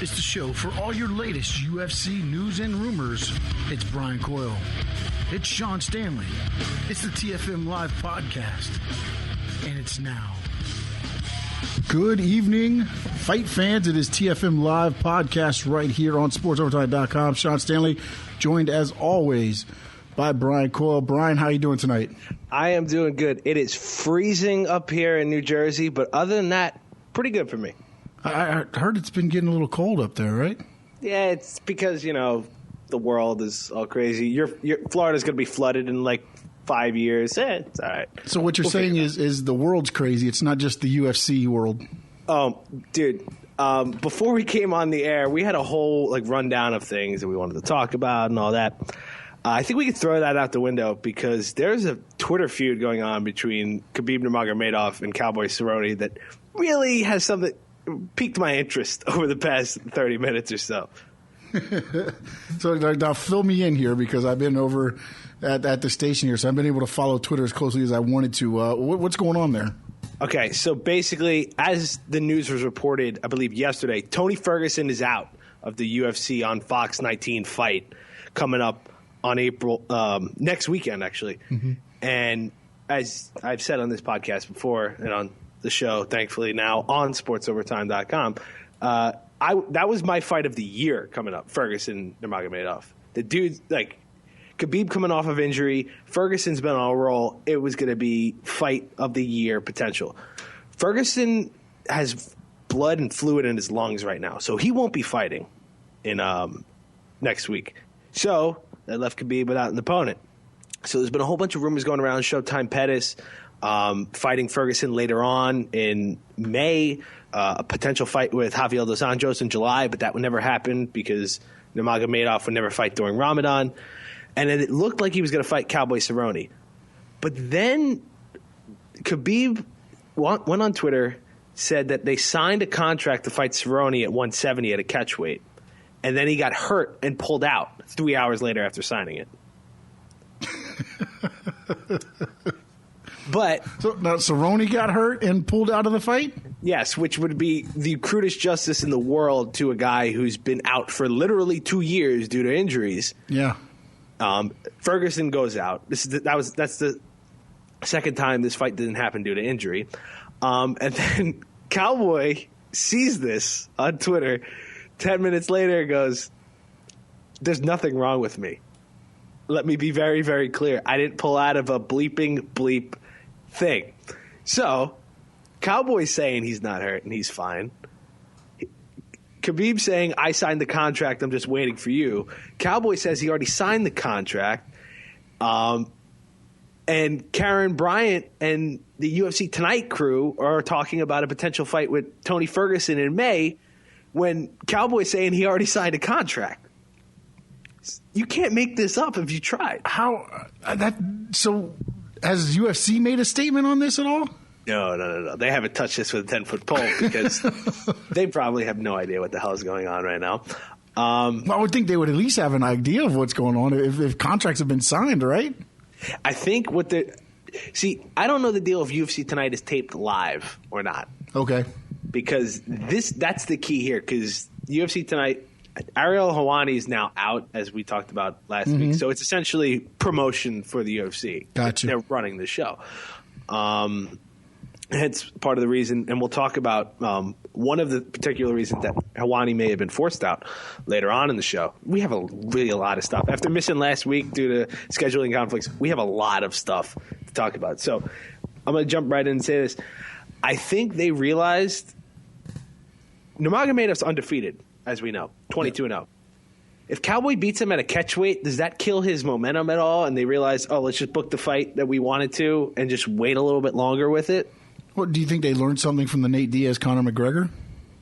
It's the show for all your latest UFC news and rumors. It's Brian Coyle. It's Sean Stanley. It's the TFM Live podcast. And it's now. Good evening, fight fans. It is TFM Live podcast right here on SportsOvertime.com. Sean Stanley, joined as always by Brian Coyle. Brian, how are you doing tonight? I am doing good. It is freezing up here in New Jersey, but other than that, pretty good for me. I heard it's been getting a little cold up there, right? Yeah, it's because, the world is all crazy. Florida's going to be flooded in like 5 years. It's all right. So what you're saying is the world's crazy. It's not just the UFC world. Oh, dude. Before we came on the air, we had a whole rundown of things that we wanted to talk about and all that. I think we could throw that out the window because there's a Twitter feud going on between Khabib Nurmagomedov and Cowboy Cerrone that really has something piqued my interest over the past 30 minutes or so. So now fill me in here because I've been over at the station here, so I've been able to follow Twitter as closely as I wanted to. What's going on there? Okay, so basically, as the news was reported, I believe yesterday, Tony Ferguson is out of the UFC on Fox 19 fight coming up on April next weekend, actually. Mm-hmm. And as I've said on this podcast before and on the show, thankfully now on SportsOvertime.com, that was my fight of the year coming up, Ferguson Nurmagomedov. The dude's Khabib coming off of injury, Ferguson's been on a roll. It was going to be fight of the year potential. Ferguson has blood and fluid in his lungs right now, so he won't be fighting in next week. So that left Khabib without an opponent. So there's been a whole bunch of rumors going around. Showtime Pettis fighting Ferguson later on in May, a potential fight with Javier Dos Anjos in July, but that would never happen because Nurmagomedov would never fight during Ramadan. And then it looked like he was going to fight Cowboy Cerrone. But then Khabib went on Twitter, said that they signed a contract to fight Cerrone at 170 at a catchweight. And then he got hurt and pulled out 3 hours later after signing it. But so now Cerrone got hurt and pulled out of the fight? Yes, which would be the crudest justice in the world to a guy who's been out for literally 2 years due to injuries. Yeah. Ferguson goes out. That's the second time this fight didn't happen due to injury. And then Cowboy sees this on Twitter. 10 minutes later goes, "There's nothing wrong with me. Let me be very, very clear. I didn't pull out of a bleeping bleep thing." So Cowboy's saying he's not hurt and he's fine. Khabib saying, "I signed the contract. I'm just waiting for you." Cowboy says he already signed the contract. And Karen Bryant and the UFC Tonight crew are talking about a potential fight with Tony Ferguson in May when Cowboy's saying he already signed a contract. You can't make this up if you tried. So has UFC made a statement on this at all? No. They haven't touched this with a 10-foot pole because they probably have no idea what the hell is going on right now. Well, I would think they would at least have an idea of what's going on if contracts have been signed, right? I think I don't know the deal if UFC Tonight is taped live or not. Okay. Because that's the key here because UFC Tonight, Ariel Helwani is now out, as we talked about last week. So it's essentially promotion for the UFC. Gotcha. They're running the show. That's part of the reason, and we'll talk about one of the particular reasons that Helwani may have been forced out later on in the show. We have really a lot of stuff. After missing last week due to scheduling conflicts, we have a lot of stuff to talk about. So I'm going to jump right in and say this. I think they realized Nurmagomedov's undefeated, as we know, 22-0. If Cowboy beats him at a catchweight, does that kill his momentum at all? And they realize, let's just book the fight that we wanted to and just wait a little bit longer with it? Well, do you think they learned something from the Nate Diaz-Conor McGregor?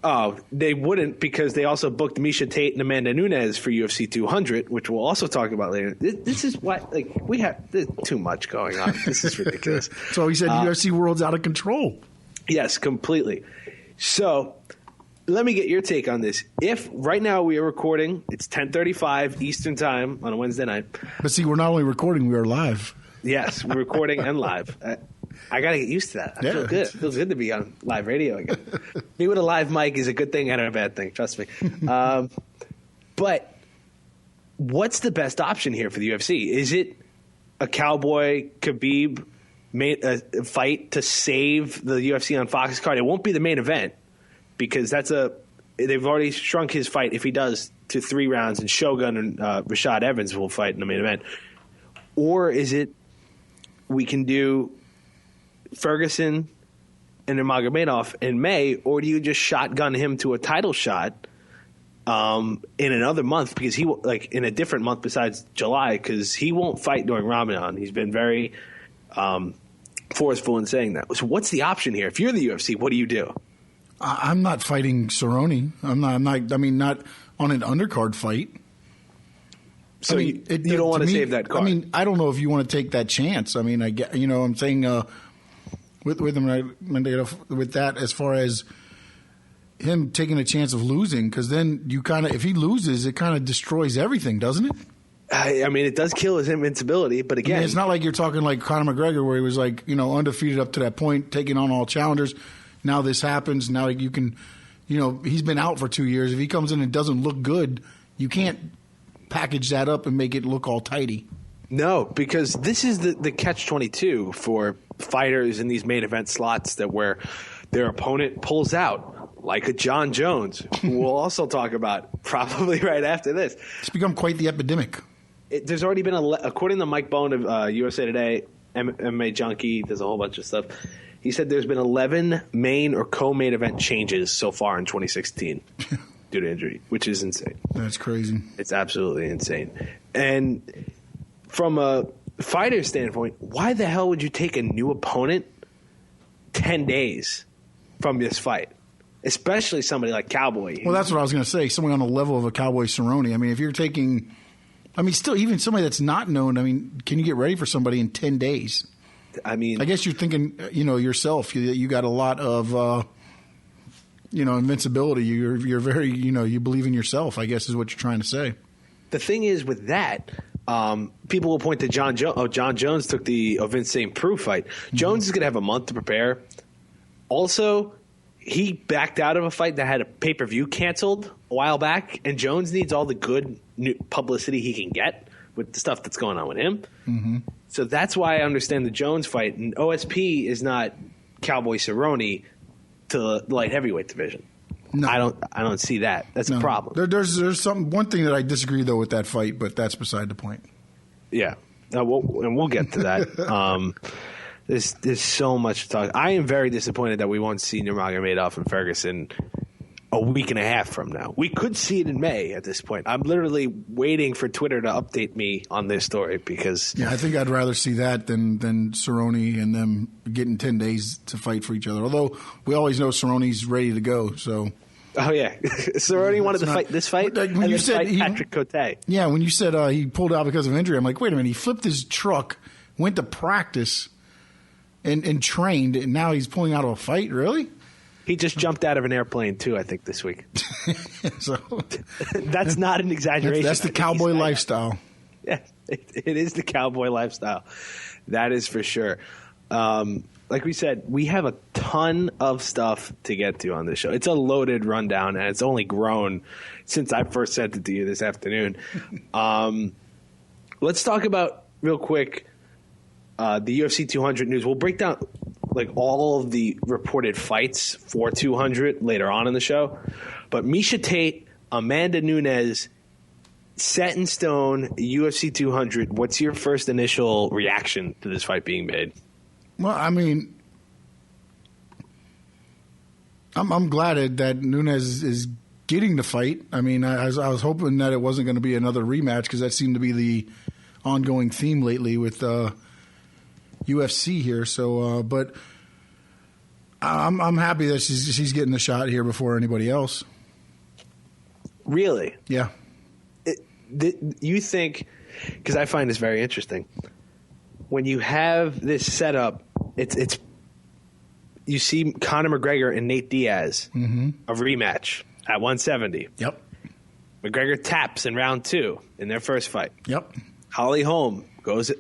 Oh, they wouldn't because they also booked Miesha Tate and Amanda Nunes for UFC 200, which we'll also talk about later. This is what we have too much going on. This is ridiculous. So he said UFC world's out of control. Yes, completely. So let me get your take on this. If right now we are recording, it's 10:35 Eastern time on a Wednesday night. But see, we're not only recording, we are live. Yes, we're recording and live. I got to get used to that. I feel good. It feels good to be on live radio again. Me with a live mic is a good thing and a bad thing. Trust me. But what's the best option here for the UFC? Is it a Cowboy Khabib fight to save the UFC on Fox's card? It won't be the main event because they've already shrunk his fight if he does to 3 rounds, and Shogun and Rashad Evans will fight in the main event. Or is it we can do Ferguson and Nurmagomedov in May, or do you just shotgun him to a title shot in another month because he in a different month besides July, because he won't fight during Ramadan. He's been very forceful in saying that. So what's the option here? If you're the UFC, what do you do? I'm not fighting Cerrone. I'm not. I mean, not on an undercard fight. So you don't want to save that card. I mean, I don't know if you want to take that chance. I mean, I'm saying with that, as far as him taking a chance of losing, because then if he loses, it kind of destroys everything, doesn't it? I mean, it does kill his invincibility, but again, it's not like you're talking like Conor McGregor, where he was undefeated up to that point, taking on all challengers. Now this happens. Now you can, he's been out for 2 years. If he comes in and doesn't look good, you can't package that up and make it look all tidy. No, because this is the catch-22 for fighters in these main event slots where their opponent pulls out, like a Jon Jones, who we'll also talk about probably right after this. It's become quite the epidemic. There's already been, according to Mike Bone of USA Today, MMA Junkie, there's a whole bunch of stuff. He said there's been 11 main or co-main event changes so far in 2016 due to injury, which is insane. That's crazy. It's absolutely insane. And from a fighter standpoint, why the hell would you take a new opponent 10 days from this fight? Especially somebody like Cowboy. Well, that's what I was going to say. Somebody on the level of a Cowboy Cerrone. I mean, if you're taking – still, even somebody that's not known, can you get ready for somebody in 10 days? I guess you're thinking, yourself, you got a lot of, invincibility. You're very, you believe in yourself, I guess is what you're trying to say. The thing is with that, people will point to Jon Jones. Oh, Jon Jones took the Ovince Saint Preux fight. Mm-hmm. Jones is going to have a month to prepare. Also, he backed out of a fight that had a pay-per-view canceled a while back, and Jones needs all the good publicity he can get with the stuff that's going on with him. Mm-hmm. So that's why I understand the Jones fight. And OSP is not Cowboy Cerrone to the light heavyweight division. No. I don't see that. That's a problem. There's one thing that I disagree though with that fight, but that's beside the point. Yeah, we'll get to that. There's so much to talk. I am very disappointed that we won't see Nurmagomedov and Ferguson a week and a half from now. We could see it in May at this point. I'm literally waiting for Twitter to update me on this story because... Yeah, I think I'd rather see that than Cerrone and them getting 10 days to fight for each other. Although we always know Cerrone's ready to go, so... Oh, yeah. Cerrone wanted to fight this fight and then fight Patrick Cote. Yeah, when you said he pulled out because of injury, I'm like, wait a minute. He flipped his truck, went to practice, and trained, and now he's pulling out of a fight? Really? He just jumped out of an airplane, too, I think, this week. So that's not an exaggeration. That's the cowboy lifestyle. Yeah, it is the cowboy lifestyle. That is for sure. Like we said, we have a ton of stuff to get to on this show. It's a loaded rundown, and it's only grown since I first sent it to you this afternoon. Let's talk about, real quick, the UFC 200 news. We'll break down all of the reported fights for 200 later on in the show. But Miesha Tate, Amanda Nunes, set in stone, UFC 200. What's your first initial reaction to this fight being made? Well, I'm glad that Nunes is getting the fight. I was hoping that it wasn't going to be another rematch because that seemed to be the ongoing theme lately with UFC here. So, but I'm happy that she's getting the shot here before anybody else. Really? Yeah. You think? Because I find this very interesting. When you have this setup, it's you see Conor McGregor and Nate Diaz, a rematch at 170. Yep. McGregor taps in round 2 in their first fight. Yep. Holly Holm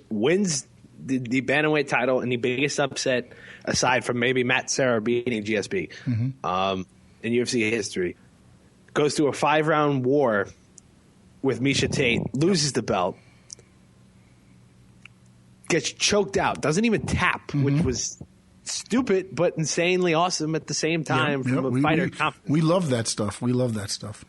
wins the bantamweight title and the biggest upset, aside from maybe Matt Serra beating GSP in UFC history. Goes through a 5-round war with Miesha Tate, loses the belt, gets choked out, doesn't even tap, which was stupid but insanely awesome at the same time from a fighter confidence. We love that stuff.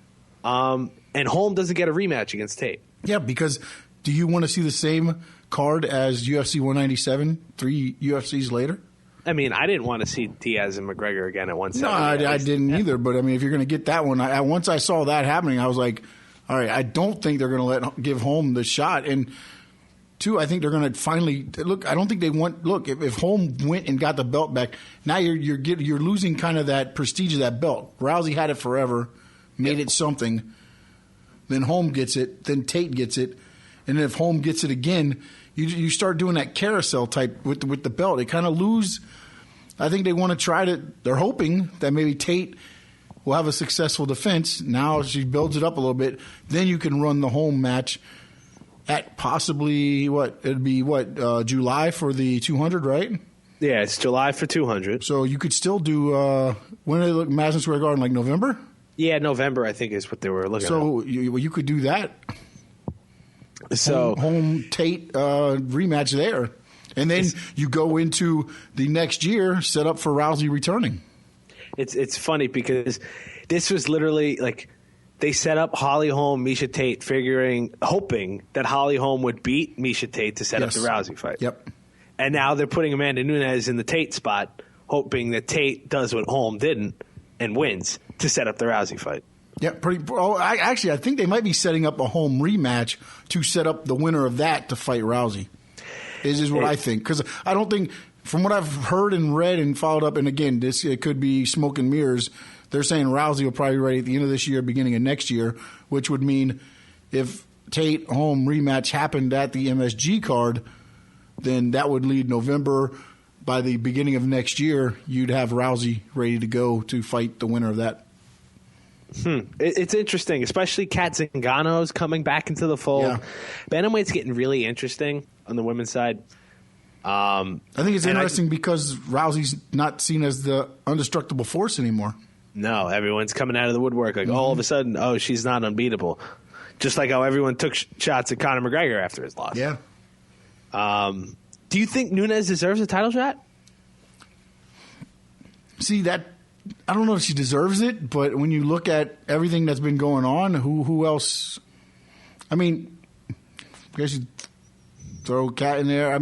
And Holm doesn't get a rematch against Tate. Yeah, because do you want to see the same card as UFC 197 3 UFCs later? I mean, I didn't want to see Diaz and McGregor again at 170. No, I didn't either. But, I mean, if you're going to get that one, once I saw that happening, I was like, all right, I don't think they're going to give Holm the shot. And, two, I think they're going to finally – look, I don't think they want – look, if Holm went and got the belt back, now you're losing kind of that prestige of that belt. Rousey had it forever, made it something. Then Holm gets it. Then Tate gets it. And then if Holm gets it again, you start doing that carousel type with the belt. It kind of lose. I think they want to try to. They're hoping that maybe Tate will have a successful defense. Now she builds it up a little bit. Then you can run the Holm match at possibly July for the 200, right? Yeah, it's July for 200. So you could still do when they look Madison Square Garden, like November. Yeah, November, I think, is what they were looking at. So you could do that. So Holm Tate rematch there. And then you go into the next year set up for Rousey returning. It's funny because this was literally like they set up Holly Holm, Miesha Tate, hoping that Holly Holm would beat Miesha Tate to set up the Rousey fight. Yep. And now they're putting Amanda Nunes in the Tate spot, hoping that Tate does what Holm didn't and wins to set up the Rousey fight. Yeah, I think they might be setting up a Holm rematch to set up the winner of that to fight Rousey. Is what I think. Because I don't think, from what I've heard and read and followed up, and again, it could be smoke and mirrors, they're saying Rousey will probably be ready at the end of this year, beginning of next year, which would mean if Tate Holm rematch happened at the MSG card, then that would lead November. By the beginning of next year, you'd have Rousey ready to go to fight the winner of that. It's interesting, especially Kat Zingano's coming back into the fold. Yeah. Bantamweight's getting really interesting on the women's side. I think it's interesting because Rousey's not seen as the indestructible force anymore. No, everyone's coming out of the woodwork like all of a sudden, she's not unbeatable. Just like how everyone took shots at Conor McGregor after his loss. Yeah. Do you think Nunes deserves a title shot? See, that I don't know if she deserves it, but when you look at everything that's been going on, who else? I mean, I guess you throw Kat in there.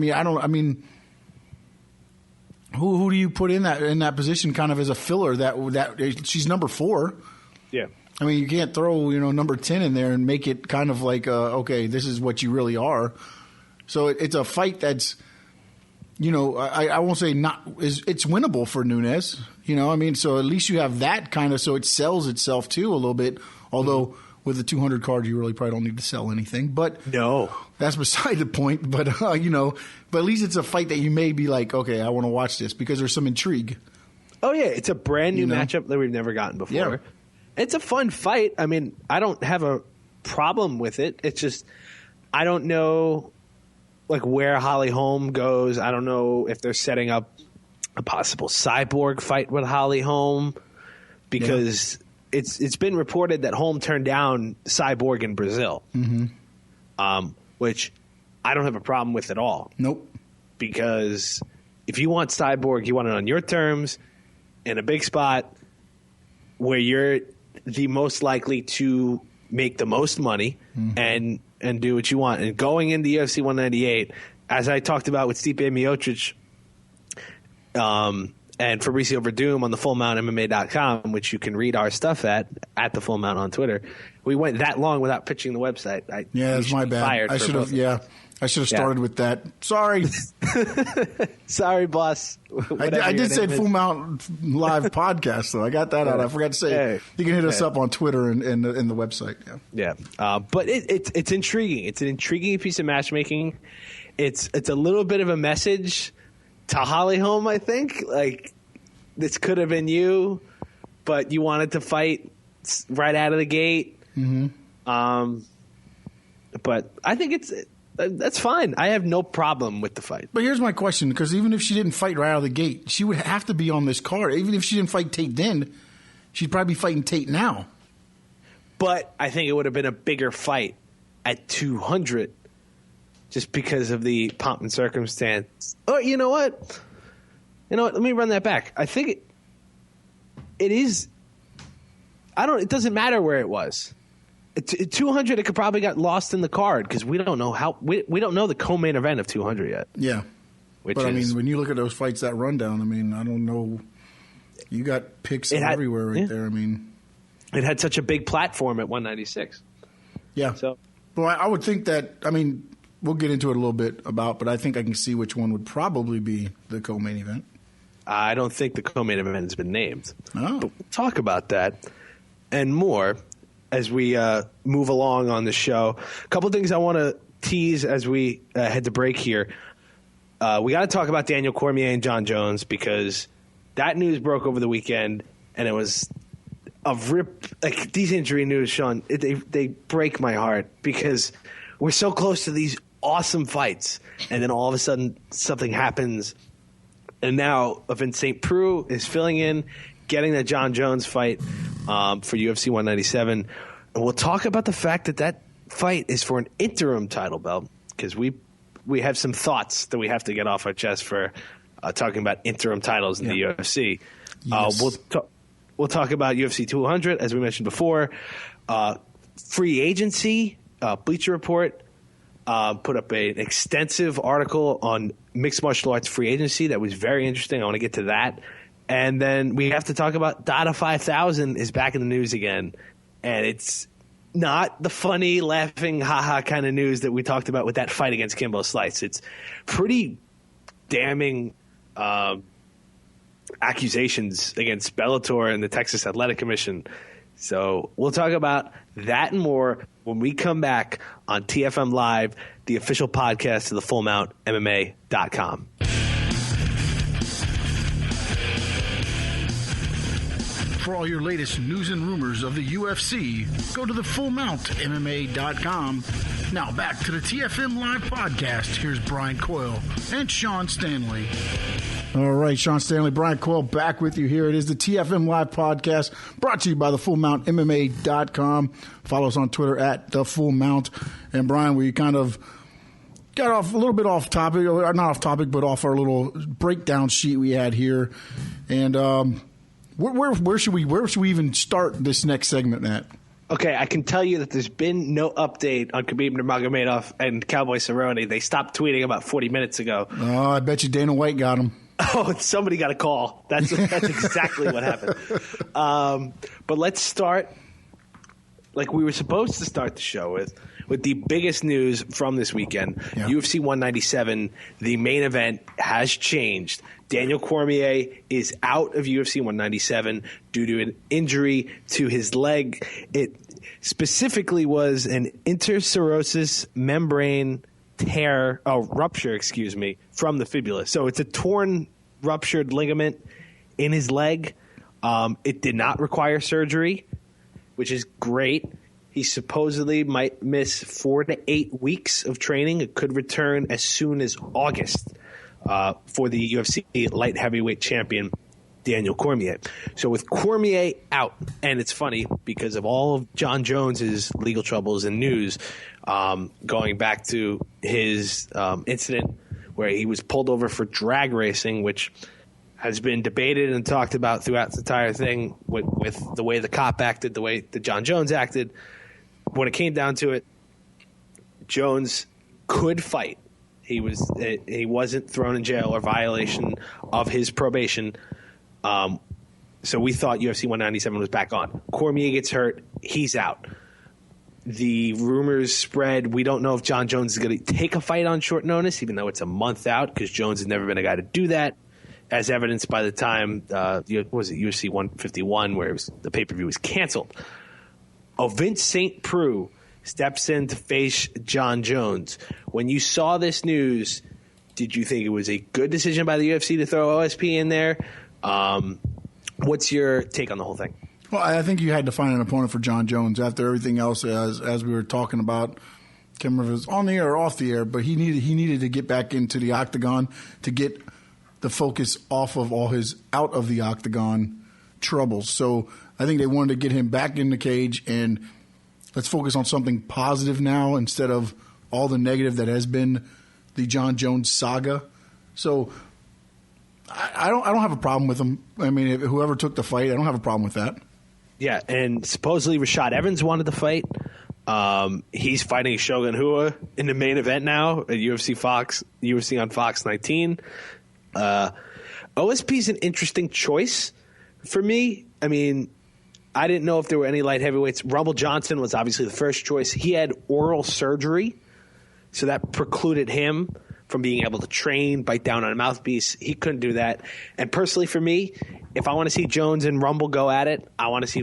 Who do you put in that position kind of as a filler that she's number 4? Yeah. I mean, you can't throw, number 10 in there and make it kind of like, okay, this is what you really are. So it's a fight that's, I won't say it's winnable for Nunes. So at least you have that kind of, so it sells itself too a little bit. Although with the 200 card, you really probably don't need to sell anything. But no, that's beside the point. But but at least it's a fight that you may be like, okay, I want to watch this because there's some intrigue. Oh yeah, it's a brand new matchup that we've never gotten before. Yeah. It's a fun fight. I mean, I don't have a problem with it. It's just I don't know where Holly Holm goes. I don't know if they're setting up a possible cyborg fight with Holly Holm because it's been reported that Holm turned down Cyborg in Brazil, which I don't have a problem with at all. Nope. Because if you want Cyborg, you want it on your terms in a big spot where you're the most likely to make the most money and do what you want. And going into UFC 198, as I talked about with Stipe Miocic and Fabricio Verdum on the FullMountMMA.com, which you can read our stuff at the Full Mount on Twitter, we went that long without pitching the website. That's my bad. I should have started with that. Sorry. Sorry, boss. I did say Full Mount Live Podcast, though. I got that out. I forgot to say you can hit us up on Twitter and the website. Yeah. But it's intriguing. It's an intriguing piece of matchmaking. It's a little bit of a message to Holly Holm, I think. This could have been you, but you wanted to fight right out of the gate. But I think That's fine. I have no problem with the fight. But here's my question, because even if she didn't fight right out of the gate, she would have to be on this card. Even if she didn't fight Tate then, she'd probably be fighting Tate now. But I think it would have been a bigger fight at 200 just because of the pomp and circumstance. Oh, you know what? Let me run that back. I think it is. It doesn't matter where it was. At 200, it could probably got lost in the card because we don't know we don't know the co-main event of 200 yet. Yeah. But I mean, when you look at those fights, that rundown, I mean, I don't know. You got picks everywhere right there. I mean, it had such a big platform at 196. Yeah. So, well, I would think that. I mean, we'll get into it a little bit but I think I can see which one would probably be the co-main event. I don't think the co-main event has been named. Oh. But we'll talk about that and more as we move along on the show. A couple things I want to tease as we head to break here. We got to talk about Daniel Cormier and Jon Jones because that news broke over the weekend, and it was a rip. Like these injury news, Sean, they break my heart because we're so close to these awesome fights, and then all of a sudden something happens, and now Ovince Saint Preux is filling in, getting the Jon Jones fight for UFC 197. And we'll talk about the fact that fight is for an interim title belt because we have some thoughts that we have to get off our chest for talking about interim titles in the UFC. Yes. We'll talk about UFC 200, as we mentioned before. Free agency, Bleacher Report put up an extensive article on mixed martial arts free agency that was very interesting. I want to get to that. And then we have to talk about Dada 5000 is back in the news again. And it's not the funny, laughing, haha kind of news that we talked about with that fight against Kimbo Slice. It's pretty damning accusations against Bellator and the Texas Athletic Commission. So we'll talk about that and more when we come back on TFM Live, the official podcast of the FullMountMMA.com. For all your latest news and rumors of the UFC, go to the FullMountMMA.com. Now back to the TFM Live podcast. Here's Brian Coyle and Sean Stanley. All right, Sean Stanley, Brian Coyle back with you here. It is the TFM Live podcast brought to you by the FullMountMMA.com. Follow us on Twitter at the Full Mount. And Brian, we kind of got off a little bit off topic, or not off topic, but off our little breakdown sheet we had here. And where should we even start this next segment at? Okay, I can tell you that there's been no update on Khabib Nurmagomedov and Cowboy Cerrone. They stopped tweeting about 40 minutes ago. Oh, I bet you Dana White got him. Oh, somebody got a call. That's exactly what happened. But let's start like we were supposed to start the show with the biggest news from this weekend. Yeah. UFC 197, the main event has changed. Daniel Cormier is out of UFC 197 due to an injury to his leg. It specifically was an interserosus membrane rupture, from the fibula. So it's a torn, ruptured ligament in his leg. It did not require surgery, which is great. He supposedly might miss 4 to 8 weeks of training. It could return as soon as August for the UFC light heavyweight champion, Daniel Cormier. So with Cormier out, and it's funny because of all of Jon Jones's legal troubles and news, going back to his incident where he was pulled over for drag racing, which has been debated and talked about throughout the entire thing with the way the cop acted, the way that Jon Jones acted. When it came down to it, Jones could fight. He wasn't thrown in jail or violation of his probation. So we thought UFC 197 was back on. Cormier gets hurt. He's out. The rumors spread. We don't know if Jon Jones is going to take a fight on short notice, even though it's a month out, because Jones has never been a guy to do that, as evidenced by the time, was it UFC 151, where the pay-per-view was canceled. Ovince Saint Preux steps in to face Jon Jones. When you saw this news, did you think it was a good decision by the UFC to throw OSP in there? What's your take on the whole thing? Well, I think you had to find an opponent for Jon Jones after everything else, as we were talking about. can't remember if it was on the air or off the air, but he needed to get back into the octagon to get the focus off of all his out of the octagon troubles. So I think they wanted to get him back in the cage and let's focus on something positive now instead of all the negative that has been the Jon Jones saga. So I don't have a problem with him. I mean, whoever took the fight, I don't have a problem with that. Yeah, and supposedly Rashad Evans wanted the fight. He's fighting Shogun Rua in the main event now at UFC on Fox 19. OSP is an interesting choice for me. I mean, I didn't know if there were any light heavyweights. Rumble Johnson was obviously the first choice. He had oral surgery, so that precluded him from being able to train, bite down on a mouthpiece. He couldn't do that. And personally for me, if I want to see Jones and Rumble go at it, I want to see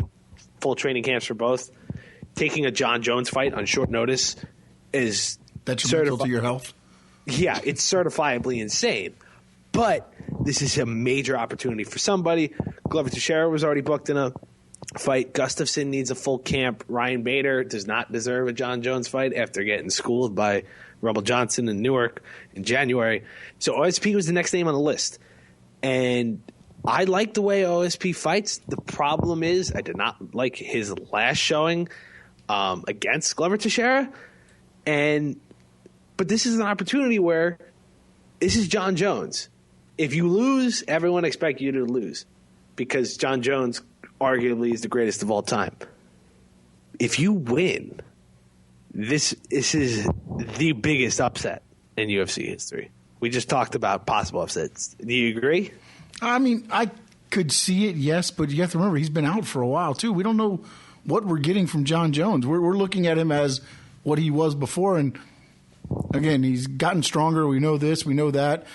full training camps for both. Taking a Jon Jones fight on short notice is detrimental to your health. Yeah, it's certifiably insane. But this is a major opportunity for somebody. Glover Teixeira was already booked in a fight. Gustafsson needs a full camp. Ryan Bader does not deserve a Jon Jones fight after getting schooled by Rumble Johnson in Newark in January. So OSP was the next name on the list. And I like the way OSP fights. The problem is I did not like his last showing against Glover Teixeira. But this is an opportunity where this is Jon Jones. If you lose, everyone expects you to lose because Jon Jones arguably is the greatest of all time. If you win, this is the biggest upset in UFC history. We just talked about possible upsets. Do you agree? I mean, I could see it, yes, but you have to remember he's been out for a while too. We don't know what we're getting from Jon Jones. We're looking at him as what he was before, and again, he's gotten stronger. We know this, we know that,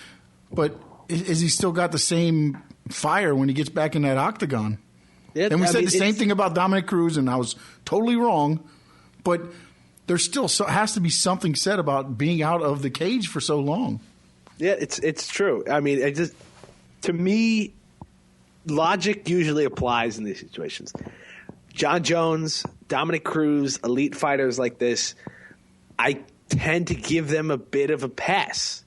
but is he still got the same fire when he gets back in that octagon? Yeah, and we said the same thing about Dominic Cruz, and I was totally wrong, but there still has to be something said about being out of the cage for so long. Yeah, it's true. I mean, to me, logic usually applies in these situations. Jon Jones, Dominic Cruz, elite fighters like this, I tend to give them a bit of a pass,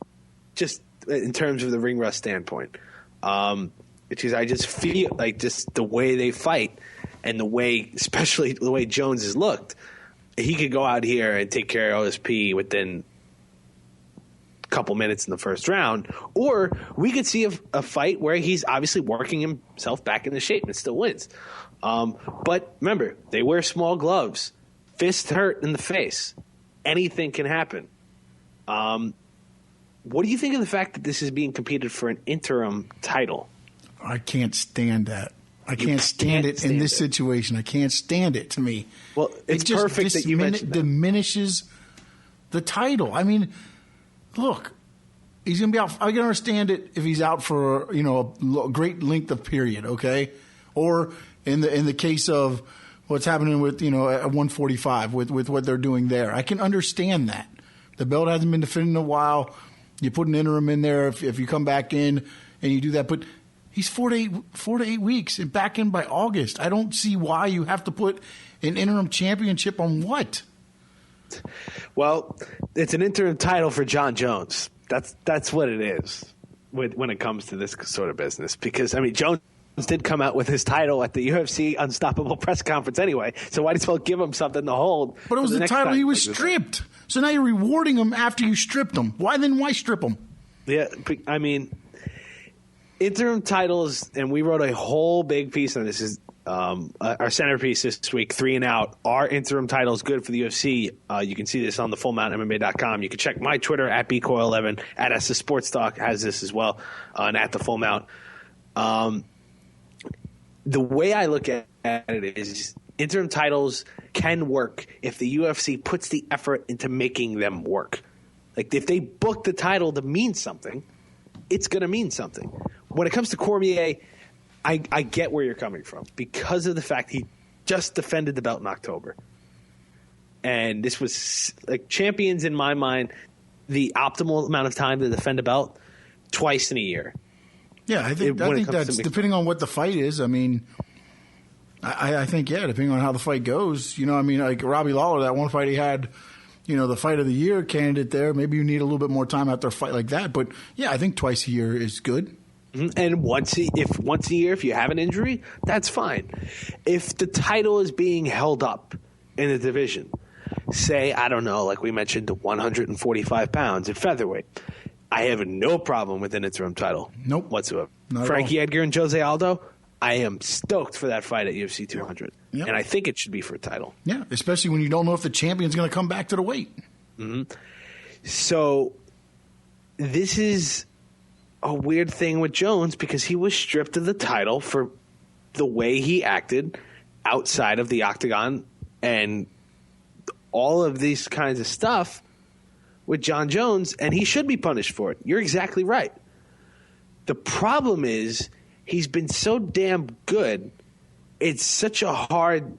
just in terms of the ring rust standpoint. Because I just feel like just the way they fight and the way, especially the way Jones has looked, he could go out here and take care of OSP within a couple minutes in the first round. Or we could see a fight where he's obviously working himself back into shape and still wins. But remember, they wear small gloves. Fist hurt in the face. Anything can happen. What do you think of the fact that this is being competed for an interim title? I can't stand that. I can't stand it in this situation. I can't stand it to me. Well, it's just perfect that you mentioned that. Diminishes the title. I mean, look, he's going to be out. I can understand it if he's out for a great length of period, okay? Or in the case of what's happening with at 145 with what they're doing there, I can understand that. The belt hasn't been defended in a while. You put an interim in there if you come back in and you do that, but he's 4 to 8 weeks and back in by August. I don't see why you have to put an interim championship on what. Well, it's an interim title for Jon Jones. That's what it is when it comes to this sort of business. Because I mean, Jones did come out with his title at the UFC Unstoppable press conference anyway. So why as well give him something to hold? But it was the title he was stripped. So now you're rewarding him after you stripped him. Why strip him? Yeah, I mean, interim titles, and we wrote a whole big piece on this. Is our centerpiece this week, 3 and Out. Are interim titles good for the UFC? You can see this on the FullMountMMA.com. You can check my Twitter at bcoyle11, at SS Sports Talk has this as well, and at the Full Mount. The way I look at it is interim titles can work if the UFC puts the effort into making them work. Like if they book the title to mean something, it's going to mean something. When it comes to Cormier, I get where you're coming from because of the fact he just defended the belt in October. And this was like champions in my mind, the optimal amount of time to defend a belt twice in a year. Yeah, I think that's depending on what the fight is. I mean, I think, depending on how the fight goes. Like Robbie Lawler, that one fight he had, the fight of the year candidate there. Maybe you need a little bit more time after a fight like that. But yeah, I think twice a year is good. And once a year, if you have an injury, that's fine. If the title is being held up in the division, say, I don't know, like we mentioned, the 145 pounds at featherweight, I have no problem with an interim title. Nope. Whatsoever. Not Frankie Edgar and Jose Aldo, I am stoked for that fight at UFC 200. Yep. And I think it should be for a title. Yeah, especially when you don't know if the champion's going to come back to the weight. Mm-hmm. So this is a weird thing with Jones because he was stripped of the title for the way he acted outside of the octagon and all of these kinds of stuff with Jon Jones, and he should be punished for it. You're exactly right. The problem is he's been so damn good. It's such a hard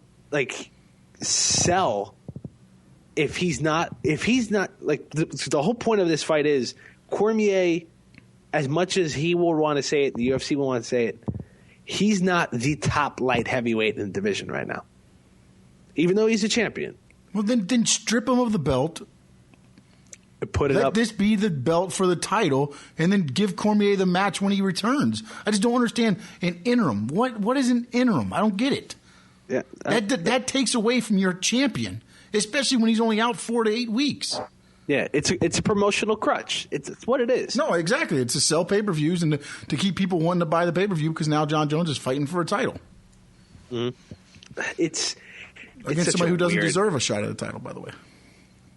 sell if he's not like the whole point of this fight is Cormier, as much as he will want to say it, the UFC will want to say it, he's not the top light heavyweight in the division right now, even though he's a champion. Well, then strip him of the belt. Put it Let up. this be the belt for the title, and then give Cormier the match when he returns. I just don't understand an interim. What is an interim? I don't get it. Yeah, that takes away from your champion, especially when he's only out 4 to 8 weeks. Yeah, it's a promotional crutch. It's what it is. No, exactly. It's to sell pay-per-views and to keep people wanting to buy the pay-per-view because now Jon Jones is fighting for a title. Mm-hmm. It's against somebody who doesn't deserve a shot at the title, by the way.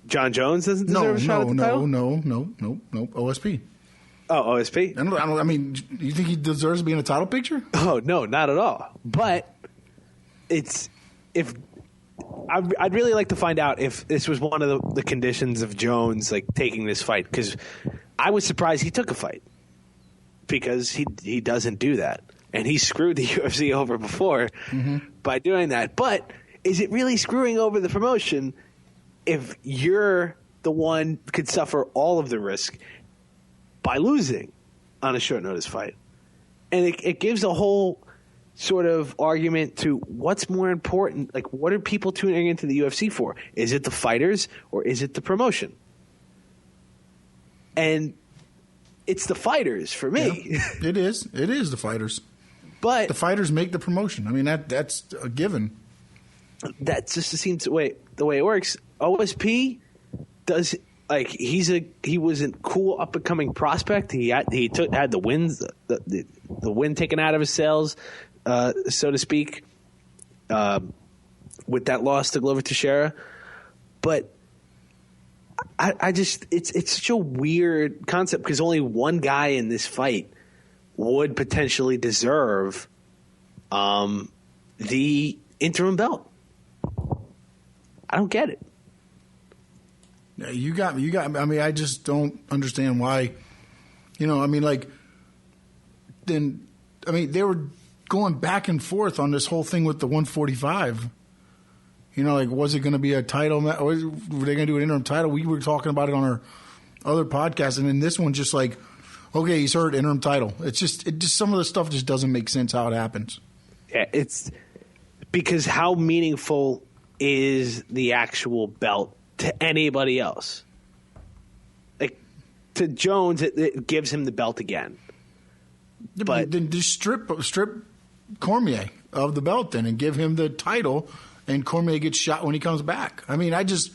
Jon Jones doesn't deserve a shot at the title? No. OSP. Oh, OSP? I mean, you think he deserves to be in a title picture? Oh, no, not at all. But I'd really like to find out if this was one of the conditions of Jones taking this fight, because I was surprised he took a fight because he doesn't do that, and he screwed the UFC over before by doing that. But is it really screwing over the promotion if you're the one could suffer all of the risk by losing on a short notice fight? And it gives a whole sort of argument to what's more important. What are people tuning into the UFC for? Is it the fighters or is it the promotion? And it's the fighters for me. Yeah, it is. It is the fighters. But the fighters make the promotion. I mean, that's a given. That just seems the way it works. OSP does he was a cool up and coming prospect. He had the wins, the win taken out of his sails, so to speak, with that loss to Glover Teixeira. But I just it's such a weird concept because only one guy in this fight would potentially deserve the interim belt. I don't get it. Yeah, you got me. I mean, I just don't understand why. They were going back and forth on this whole thing with the 145. Was it going to be a title? Or were they going to do an interim title? We were talking about it on our other podcast, and then this one just okay, he's hurt, interim title. It just some of the stuff just doesn't make sense how it happens. Yeah, it's because how meaningful is the actual belt to anybody else? To Jones, it gives him the belt again. Yeah, but then just strip Cormier of the belt then and give him the title, and Cormier gets shot when he comes back. I mean, I just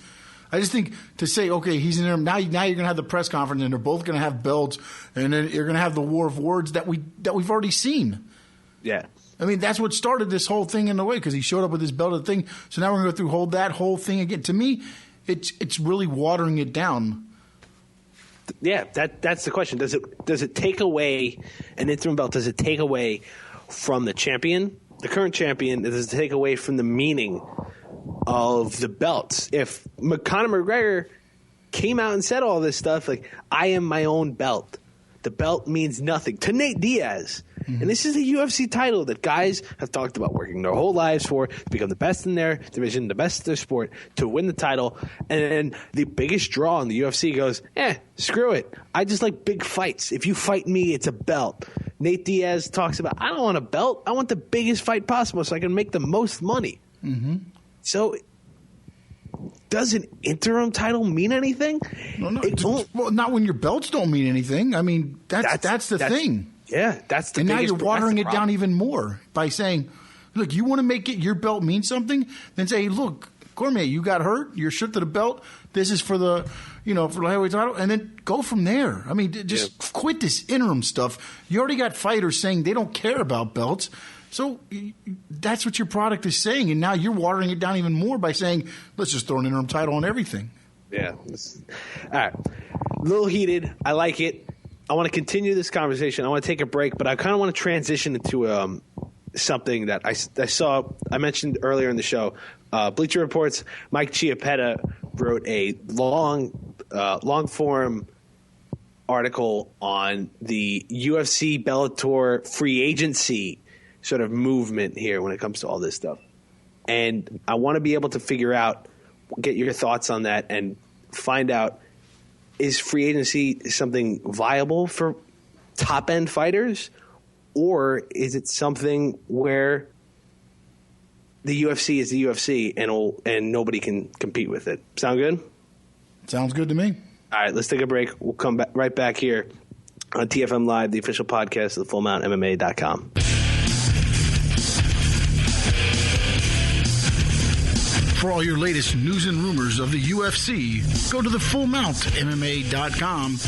think to say, okay, he's in there now. You're going to have the press conference, and they're both going to have belts, and then you're going to have the war of words that we've already seen. Yeah. I mean, that's what started this whole thing in the way because he showed up with his belted thing. So now we're going to go through that whole thing again. To me, it's really watering it down. Yeah, that's the question. Does it take away an interim belt? Does it take away from the champion, the current champion? Does it take away from the meaning of the belts? If Conor McGregor came out and said all this stuff, I am my own belt, the belt means nothing to Nate Diaz. Mm-hmm. And this is a UFC title that guys have talked about working their whole lives for, to become the best in their division, the best in their sport, to win the title. And then the biggest draw in the UFC goes, screw it. I just like big fights. If you fight me, it's a belt. Nate Diaz talks about, I don't want a belt. I want the biggest fight possible so I can make the most money. Mm-hmm. So does an interim title mean anything? No. Well, not when your belts don't mean anything. I mean, that's the thing. Yeah, that's the and now you're watering it problem. down even more by saying, look, you want to make it your belt mean something? Then say, look, Cormier, you got hurt. You're stripped of the belt. This is for the, for the heavyweight title. And then go from there. I mean, just quit this interim stuff. You already got fighters saying they don't care about belts. So that's what your product is saying. And now you're watering it down even more by saying, let's just throw an interim title on everything. Yeah. All right. A little heated. I like it. I want to continue this conversation. I want to take a break, but I kind of want to transition into something that I saw. I mentioned earlier in the show. Bleacher Report's Mike Chiappetta wrote a long-form article on the UFC Bellator free agency sort of movement here when it comes to all this stuff. And I want to be able to figure out, get your thoughts on that and find out, is free agency something viable for top-end fighters, or is it something where the UFC is the UFC and nobody can compete with it? Sound good? Sounds good to me. All right, let's take a break. We'll come back right back here on TFM Live, the official podcast of thefullmountmma.com. For all your latest news and rumors of the UFC, go to thefullmountmma.com.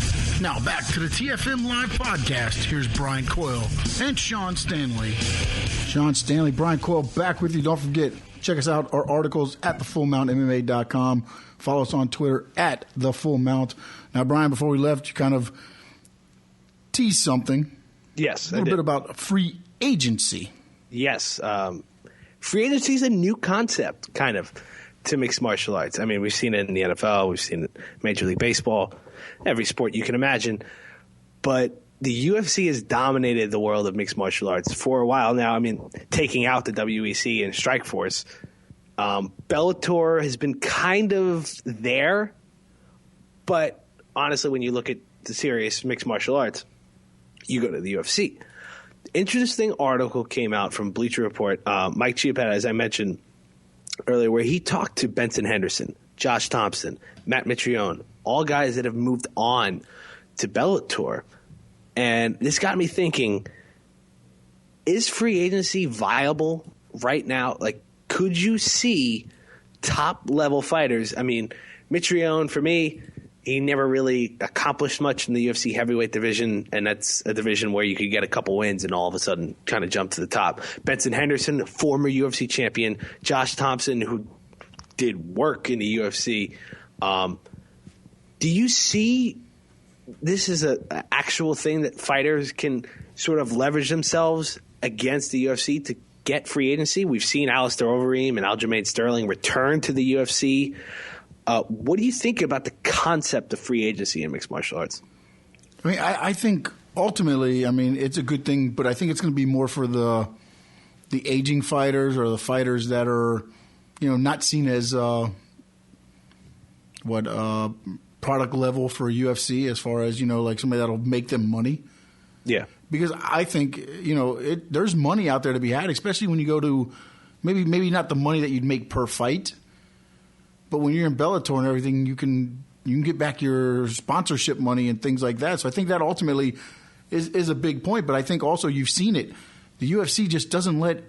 Now back to the TFM Live podcast. Here's Brian Coyle and Sean Stanley. Sean Stanley, Brian Coyle back with you. Don't forget, check us out, our articles at thefullmountmma.com. Follow us on Twitter at thefullmount. Now, Brian, before we left, you kind of teased something. Yes, a little bit about free agency. Yes. Free agency is a new concept, kind of, to mixed martial arts. I mean, we've seen it in the NFL. We've seen it in Major League Baseball, every sport you can imagine. But the UFC has dominated the world of mixed martial arts for a while now. I mean, taking out the WEC and Strikeforce. Bellator has been kind of there. But honestly, when you look at the serious mixed martial arts, you go to the UFC. Interesting article came out from Bleacher Report. Mike Chiappetta, as I mentioned earlier, where he talked to Benson Henderson, Josh Thompson, Matt Mitrione, all guys that have moved on to Bellator. And this got me thinking, is free agency viable right now? Like, could you see top-level fighters? I mean, Mitrione, for me, he never really accomplished much in the UFC heavyweight division, and that's a division where you could get a couple wins and all of a sudden kind of jump to the top. Benson Henderson, former UFC champion. Josh Thompson, who did work in the UFC. Do you see this as an actual thing that fighters can sort of leverage themselves against the UFC to get free agency? We've seen Alistair Overeem and Aljamain Sterling return to the UFC. What do you think about the concept of free agency in mixed martial arts? I mean, I think ultimately, I mean, it's a good thing, but I think it's going to be more for the aging fighters or the fighters that are, not seen as product level for UFC as far as, like somebody that'll make them money. Yeah. Because I think, there's money out there to be had, especially when you go to maybe not the money that you'd make per fight. But when you're in Bellator and everything, you can get back your sponsorship money and things like that. So I think that ultimately is a big point. But I think also you've seen it. The UFC just doesn't let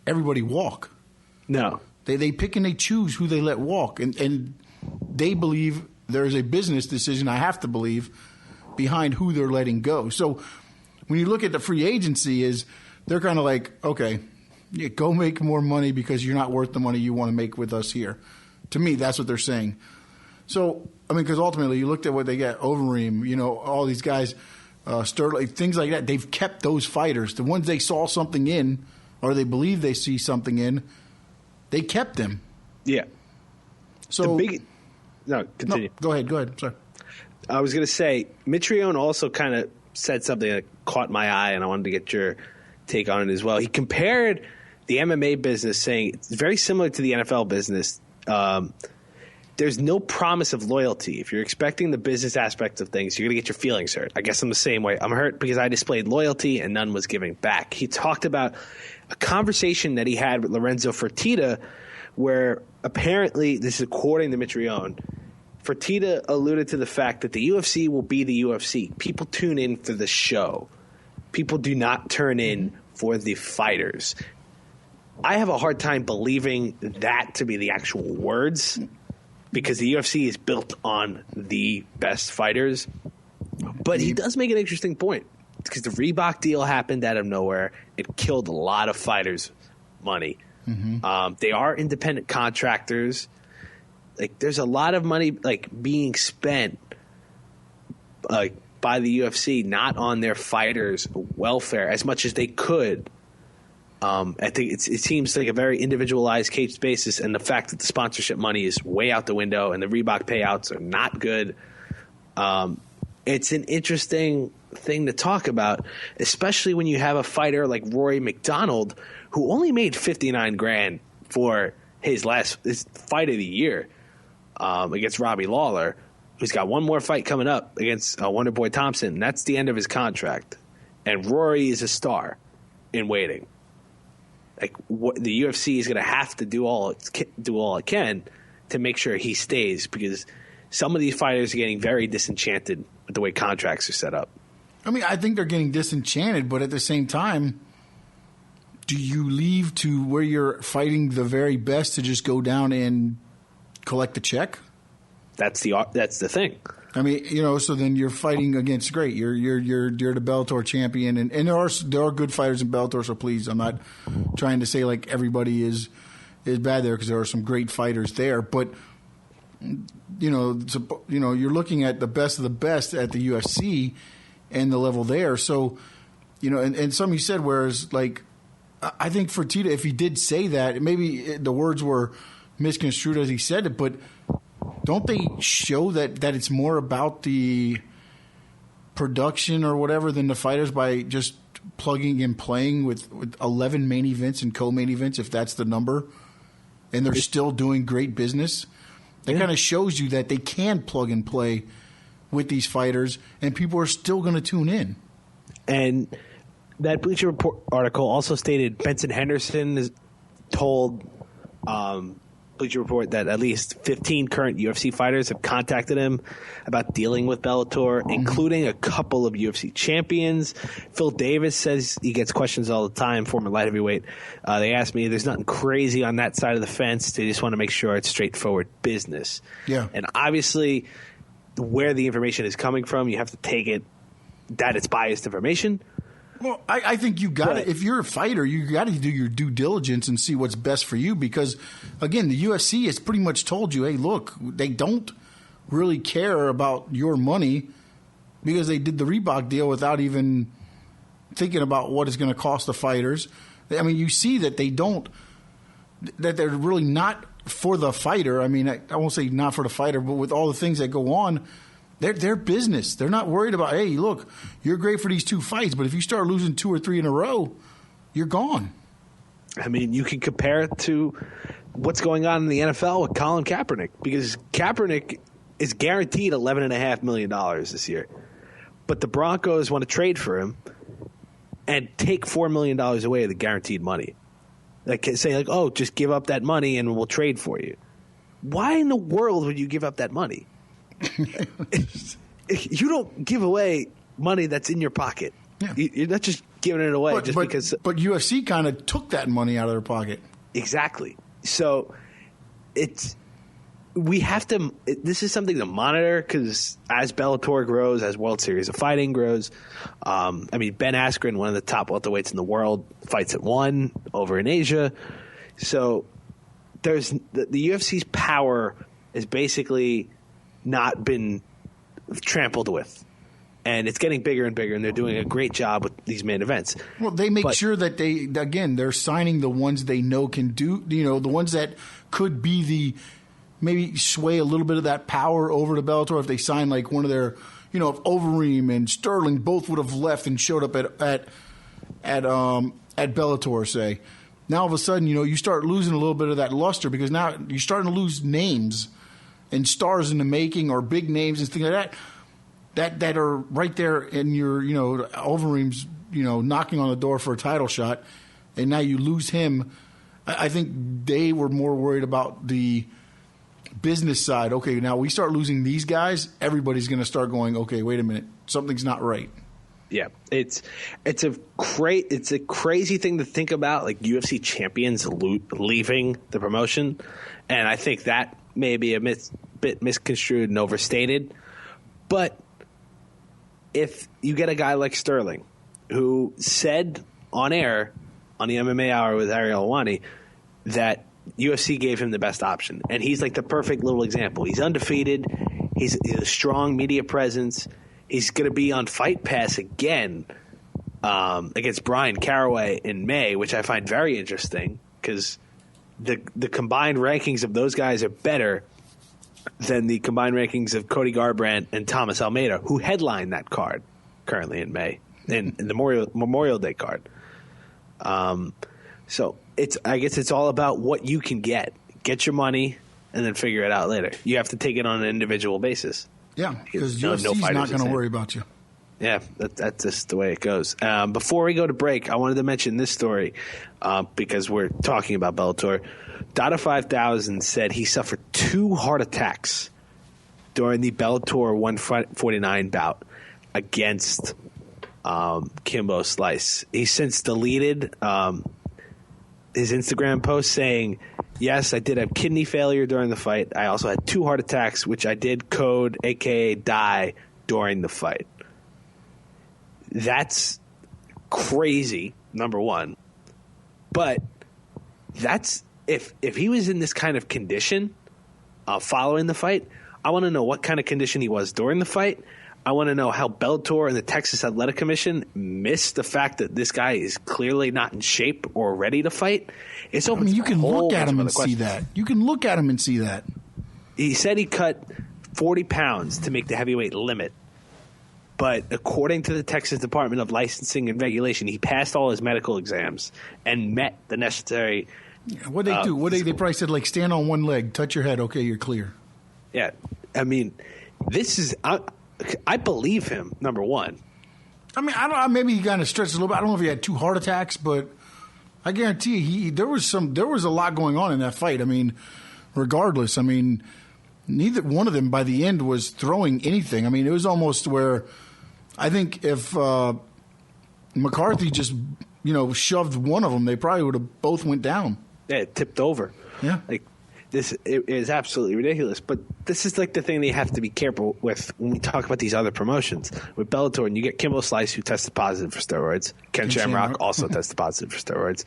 everybody walk. No. They pick and they choose who they let walk. And they believe there's a business decision, I have to believe, behind who they're letting go. So when you look at the free agency, they're kind of like, okay, go make more money because you're not worth the money you want to make with us here. To me, that's what they're saying. So, I mean, because ultimately you looked at what they get, Overeem, all these guys, Sterling, things like that. They've kept those fighters. The ones they saw something in or they believe they see something in, they kept them. Yeah. So, continue. No, go ahead. Sorry. I was going to say, Mitrione also kind of said something that caught my eye, and I wanted to get your take on it as well. He compared the MMA business, saying it's very similar to the NFL business. There's no promise of loyalty. If you're expecting the business aspect of things, you're going to get your feelings hurt. I guess I'm the same way. I'm hurt because I displayed loyalty and none was giving back. He talked about a conversation that he had with Lorenzo Fertitta where apparently, this is according to Mitrione, Fertitta alluded to the fact that the UFC will be the UFC. People tune in for the show. People do not turn in for the fighters. I have a hard time believing that to be the actual words because the UFC is built on the best fighters. But he does make an interesting point because the Reebok deal happened out of nowhere. It killed a lot of fighters' money. They are independent contractors. Like, there's a lot of money being spent by the UFC, not on their fighters' welfare as much as they could. I think it seems like a very individualized case basis, and the fact that the sponsorship money is way out the window and the Reebok payouts are not good. It's an interesting thing to talk about, especially when you have a fighter like Rory McDonald, who only made $59,000 for his fight of the year against Robbie Lawler, who's got one more fight coming up against Wonderboy Thompson. And that's the end of his contract, and Rory is a star in waiting. The UFC is going to have to do all it can to make sure he stays, because some of these fighters are getting very disenchanted with the way contracts are set up. I mean, I think they're getting disenchanted, but at the same time, do you leave to where you're fighting the very best to just go down and collect the check? That's the thing. I mean, so then you're fighting against great. You're the Bellator champion, and there are good fighters in Bellator. So please, I'm not trying to say like everybody is bad there, because there are some great fighters there. But you're looking at the best of the best at the UFC and the level there. So and some you said, whereas like I think Fertitta, if he did say that, maybe the words were misconstrued as he said it, but don't they show that it's more about the production or whatever than the fighters by just plugging and playing with 11 main events and co-main events, if that's the number, and they're still doing great business? That kind of shows you that they can plug and play with these fighters, and people are still going to tune in. And that Bleacher Report article also stated Benson Henderson is told Bleacher Report that at least 15 current UFC fighters have contacted him about dealing with Bellator, including a couple of UFC champions. Phil Davis says he gets questions all the time, former light heavyweight. They asked me, there's nothing crazy on that side of the fence. They just want to make sure it's straightforward business. Yeah. And obviously, where the information is coming from, you have to take it that it's biased information. Well, I think you got to, if you're a fighter, you got to do your due diligence and see what's best for you, because, again, the UFC has pretty much told you, hey, look, they don't really care about your money because they did the Reebok deal without even thinking about what it's going to cost the fighters. I mean, you see that that they're really not for the fighter. I mean, I won't say not for the fighter, but with all the things that go on, they're business. They're not worried about, hey, look, you're great for these 2 fights, but if you start losing 2 or 3 in a row, you're gone. I mean, you can compare it to what's going on in the NFL with Colin Kaepernick, because Kaepernick is guaranteed $11.5 million this year. But the Broncos want to trade for him and take $4 million away of the guaranteed money. Like, say, like, oh, just give up that money and we'll trade for you. Why in the world would you give up that money? You don't give away money that's in your pocket. Yeah. You're not just giving it away because. But UFC kind of took that money out of their pocket. Exactly. So we have to. This is something to monitor, because as Bellator grows, as World Series of Fighting grows, I mean, Ben Askren, one of the top welterweights in the world, fights at 1 over in Asia. So there's the UFC's power is basically not been trampled with, and it's getting bigger and bigger, and they're doing a great job with these main events. Well, they make sure that they're signing the ones they know can do, the ones that could be maybe sway a little bit of that power over to Bellator. If they sign like one of their, if Overeem and Sterling both would have left and showed up at Bellator, say, now all of a sudden, you start losing a little bit of that luster, because now you're starting to lose names and stars in the making, or big names and things like that are right there in your, Overeem's, knocking on the door for a title shot, and now you lose him I think they were more worried about the business side. Okay, now we start losing these guys, everybody's going to start going, okay, wait a minute, something's not right. Yeah, it's a crazy thing to think about, like UFC champions leaving the promotion, and I think that may be a bit misconstrued and overstated. But if you get a guy like Sterling, who said on air on the MMA Hour with Ariel Helwani that UFC gave him the best option, and he's like the perfect little example. He's undefeated. He's a strong media presence. He's going to be on Fight Pass again against Brian Caraway in May, which I find very interesting because the combined rankings of those guys are better than the combined rankings of Cody Garbrandt and Thomas Almeida, who headline that card currently in May, in the Memorial Day card. So I guess it's all about what you can get. Get your money and then figure it out later. You have to take it on an individual basis. Yeah, because UFC's not going to worry about you. Yeah, that's just the way it goes. Before we go to break, I wanted to mention this story because we're talking about Bellator. Dada 5000 said he suffered 2 heart attacks during the Bellator 149 bout against Kimbo Slice. He's since deleted his Instagram post saying, yes, I did have kidney failure during the fight. I also had 2 heart attacks, which I did code, a.k.a. die, during the fight. That's crazy, number one. But that's if he was in this kind of condition following the fight, I want to know what kind of condition he was during the fight. I want to know how Bellator and the Texas Athletic Commission missed the fact that this guy is clearly not in shape or ready to fight. It's open. You can look at him and see that. You can look at him and see that. He said he cut 40 pounds to make the heavyweight limit. But according to the Texas Department of Licensing and Regulation, he passed all his medical exams and met the necessary. What they do? They probably said, like, stand on one leg, touch your head, okay, you're clear. Yeah. I mean, this is. I believe him, number one. I mean, I don't. Maybe he kind of stretched a little bit. I don't know if he had 2 heart attacks, but I guarantee you, there was a lot going on in that fight. I mean, regardless, I mean, neither one of them by the end was throwing anything. I mean, it was almost where I think if McCarthy just shoved one of them, they probably would have both went down. Yeah, it tipped over. Yeah, like. It is absolutely ridiculous, but this is like the thing that you have to be careful with when we talk about these other promotions. With Bellator, and you get Kimbo Slice, who tested positive for steroids. Ken Shamrock also tested positive for steroids.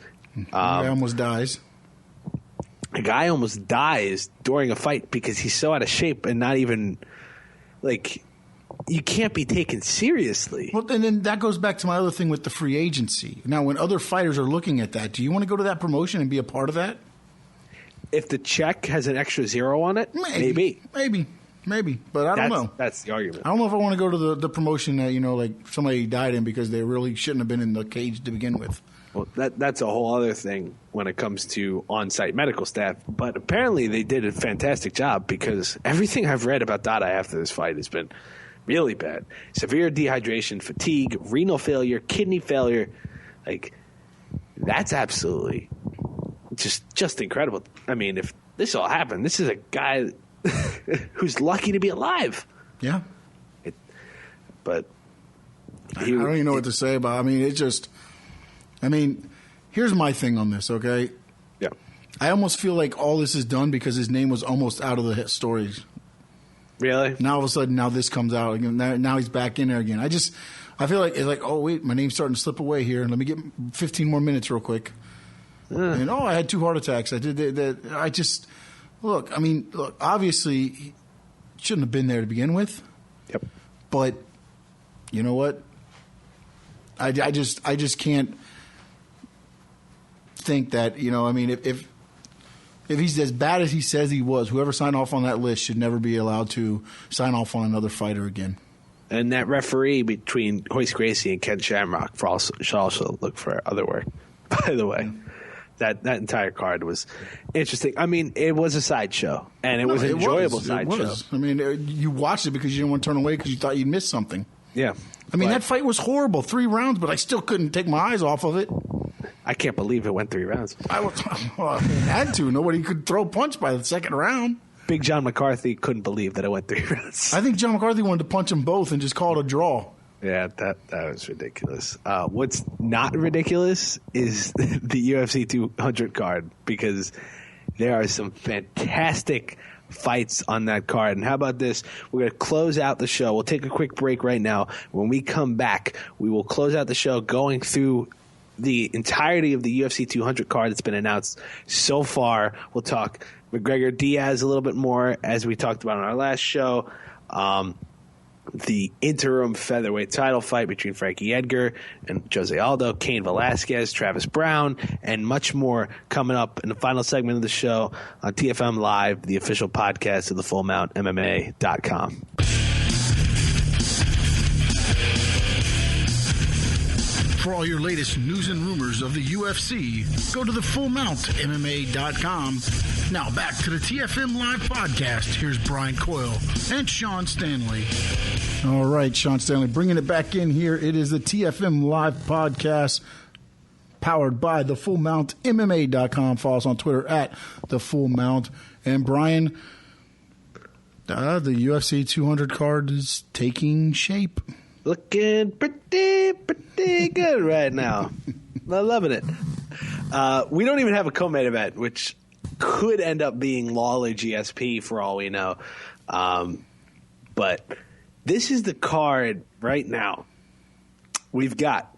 Guy almost dies. A guy almost dies during a fight because he's so out of shape and not even, like, you can't be taken seriously. Well, and then that goes back to my other thing with the free agency. Now, when other fighters are looking at that, do you want to go to that promotion and be a part of that? If the check has an extra 0 on it, maybe. But I don't know. That's the argument. I don't know if I want to go to the promotion that, like somebody died in because they really shouldn't have been in the cage to begin with. Well, that's a whole other thing when it comes to on-site medical staff. But apparently they did a fantastic job because everything I've read about Dada after this fight has been really bad. Severe dehydration, fatigue, renal failure, kidney failure. Like, that's absolutely just incredible. I mean, if this all happened, this is a guy who's lucky to be alive. Yeah. I don't even know what to say about it. I mean, here's my thing on this, okay? Yeah. I almost feel like all this is done because his name was almost out of the stories. Really? Now all of a sudden, now this comes out again. Now he's back in there again. I feel like it's like, oh wait, my name's starting to slip away here. Let me get 15 more minutes real quick. And I had 2 heart attacks. I did that. Look. Obviously, he shouldn't have been there to begin with. Yep. But you know what? I just can't think that if he's as bad as he says he was, whoever signed off on that list should never be allowed to sign off on another fighter again. And that referee between Royce Gracie and Ken Shamrock should also look for other work. By the way. That entire card was interesting. I mean, it was a sideshow, and it was an enjoyable sideshow. I mean, you watched it because you didn't want to turn away because you thought you'd miss something. Yeah. I mean, that fight was horrible. 3 rounds, but I still couldn't take my eyes off of it. I can't believe it went 3 rounds. Well, it had to. Nobody could throw a punch by the second round. Big John McCarthy couldn't believe that it went 3 rounds. I think John McCarthy wanted to punch them both and just call it a draw. Yeah, that was ridiculous. What's not ridiculous is the UFC 200 card, because there are some fantastic fights on that card. And how about this? We're going to close out the show. We'll take a quick break right now. When we come back, we will close out the show going through the entirety of the UFC 200 card that's been announced so far. We'll talk McGregor-Diaz a little bit more, as we talked about on our last show. The interim featherweight title fight between Frankie Edgar and Jose Aldo, Cain Velasquez, Travis Brown, and much more coming up in the final segment of the show on TFM Live, the official podcast of the FullMountMMA.com. For all your latest news and rumors of the UFC, go to the FullMountMMA.com. Now back to the TFM Live podcast. Here's Brian Coyle and Sean Stanley. All right, Sean Stanley, bringing it back in here. It is the TFM Live podcast powered by the FullMountMMA.com. Follow us on Twitter at the Full Mount. And Brian, the UFC 200 card is taking shape. Looking pretty good right now. I'm loving it. We don't even have a co-main event, which could end up being Lawler GSP for all we know. But this is the card right now. We've got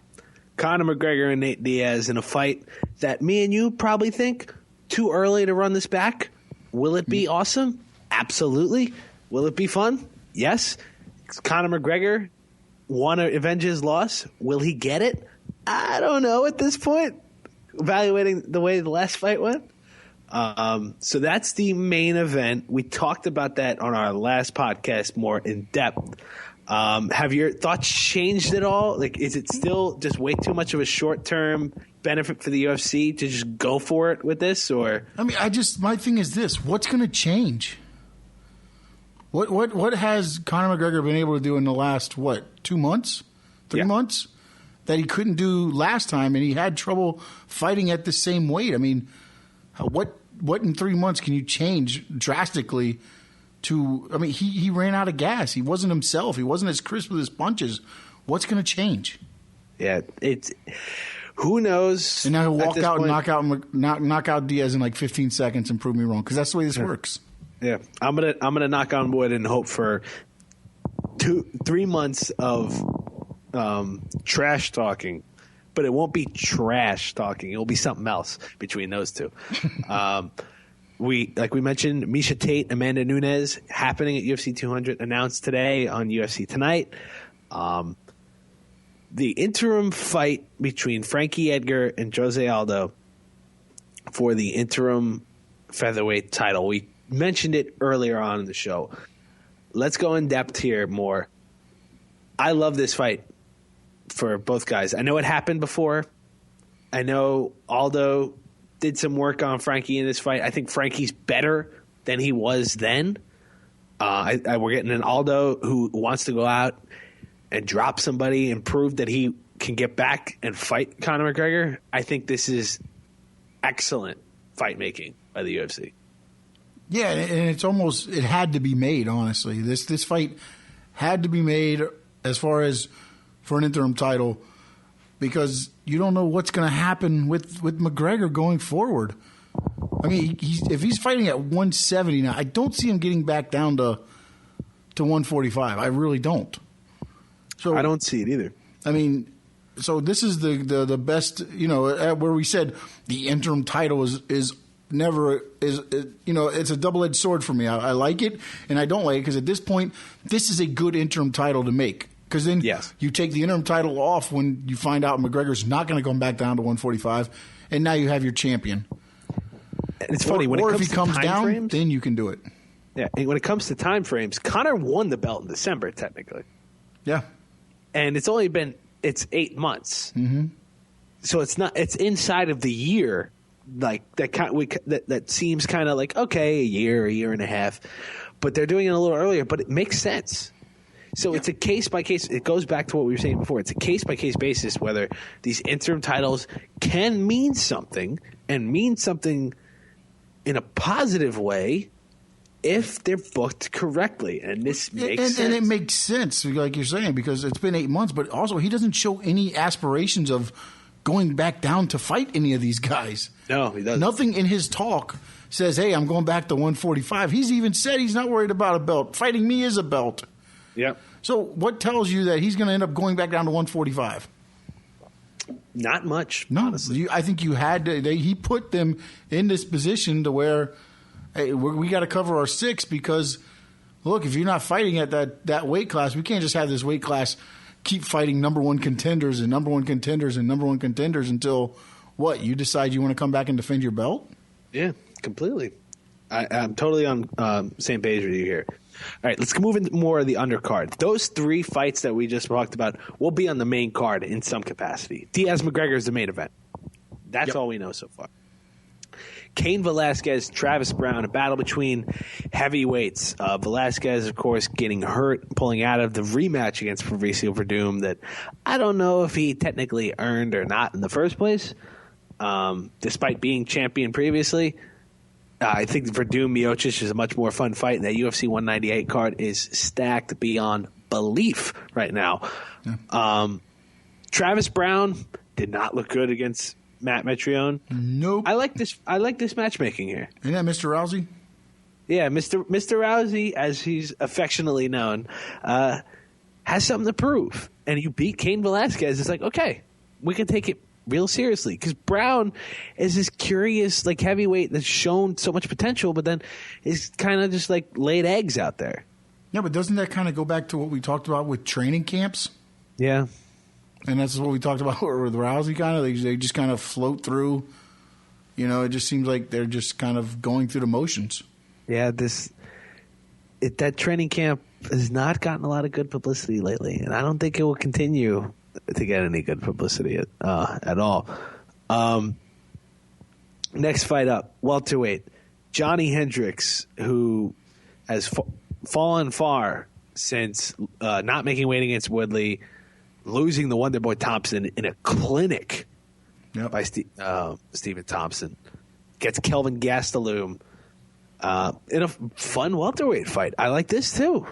Conor McGregor and Nate Diaz in a fight that me and you probably think too early to run this back. Will it be awesome? Absolutely. Will it be fun? Yes. Conor McGregor want to avenge his loss. Will he get it? I don't know at this point, evaluating the way the last fight went. So that's the main event. We talked about that on our last podcast more in depth. Have your thoughts changed at all? Like, is it still just way too much of a short-term benefit for the UFC to just go for it with this? Or I mean, my thing is this: what's going to change? What has Conor McGregor been able to do in the last 2 months, 3 months that he couldn't do last time, and he had trouble fighting at the same weight? I mean, what in 3 months can you change drastically? He ran out of gas. He wasn't himself. He wasn't as crisp with his punches. What's going to change? Yeah, it's who knows. And now he'll walk out and knock out Diaz in like 15 seconds and prove me wrong, because that's the way this works. Yeah, I'm gonna knock on wood and hope for 3 months of trash talking, but it won't be trash talking. It'll be something else between those two. We mentioned, Miesha Tate, Amanda Nunes happening at UFC 200, announced today on UFC Tonight. The interim fight between Frankie Edgar and Jose Aldo for the interim featherweight title. We mentioned it earlier on in the show. Let's go in depth here more. I love this fight for both guys. I know it happened before. I know Aldo did some work on Frankie in this fight. I think Frankie's better than he was then. We're getting an Aldo who wants to go out and drop somebody and prove that he can get back and fight Conor McGregor. I think this is excellent fight making by the UFC. Yeah, and it had to be made, honestly. This fight had to be made as far as for an interim title, because you don't know what's going to happen with McGregor going forward. I mean, if he's fighting at 170 now, I don't see him getting back down to 145. I really don't. So I don't see it either. I mean, so this is the best, where we said the interim title is it's a double-edged sword for me. I like it and I don't like it, because at this point, this is a good interim title to make. Because then you take the interim title off when you find out McGregor's not going to come back down to 145, and now you have your champion. And it's funny, if he comes down, frames, then you can do it. Yeah, and when it comes to time frames, Conor won the belt in December, technically. Yeah. And it's 8 months. Mm-hmm. So it's inside of the year. Like that seems kind of like, okay, a year and a half, but they're doing it a little earlier. But it makes sense. So it's a case by case. It goes back to what we were saying before. It's a case by case basis whether these interim titles can mean something and mean something in a positive way if they're booked correctly. And this makes sense. And it makes sense, like you're saying, because it's been 8 months, but also he doesn't show any aspirations of going back down to fight any of these guys. No, he doesn't. Nothing in his talk says, hey, I'm going back to 145. He's even said he's not worried about a belt. Fighting me is a belt. Yep. So what tells you that he's going to end up going back down to 145? Not much. No, honestly. I think you had to. He put them in this position to where, hey, we got to cover our 6 because, look, if you're not fighting at that weight class, we can't just have this weight class keep fighting number one contenders and number one contenders and number one contenders until, what, you decide you want to come back and defend your belt? Yeah, completely. I'm totally on same page with you here. All right, let's move into more of the undercard. Those 3 fights that we just talked about will be on the main card in some capacity. Diaz-McGregor is the main event. That's all we know so far. Cain Velasquez, Travis Brown, a battle between heavyweights. Velasquez, of course, getting hurt, pulling out of the rematch against Fabricio Verdum that I don't know if he technically earned or not in the first place, despite being champion previously. I think Verdum Miocic is a much more fun fight, and that UFC 198 card is stacked beyond belief right now. Yeah. Travis Brown did not look good against Matt Mitrione. Nope. I like this matchmaking here. Isn't that Mr. Rousey? Yeah, Mr. Rousey, as he's affectionately known, has something to prove. And you beat Cain Velasquez. It's like, okay, we can take it real seriously. Because Brown is this curious, like, heavyweight that's shown so much potential, but then is kind of just like laid eggs out there. Yeah, but doesn't that kind of go back to what we talked about with training camps? Yeah. And that's what we talked about with Rousey, kind of. They just kind of float through. You know, it just seems like they're just kind of going through the motions. Yeah, that training camp has not gotten a lot of good publicity lately, and I don't think it will continue to get any good publicity at all. Next fight up, welterweight, Johnny Hendricks, who has fallen far since not making weight against Woodley, losing the Wonder Boy Thompson in a clinic by Stephen Thompson. Gets Kelvin Gastelum in a fun welterweight fight. I like this too.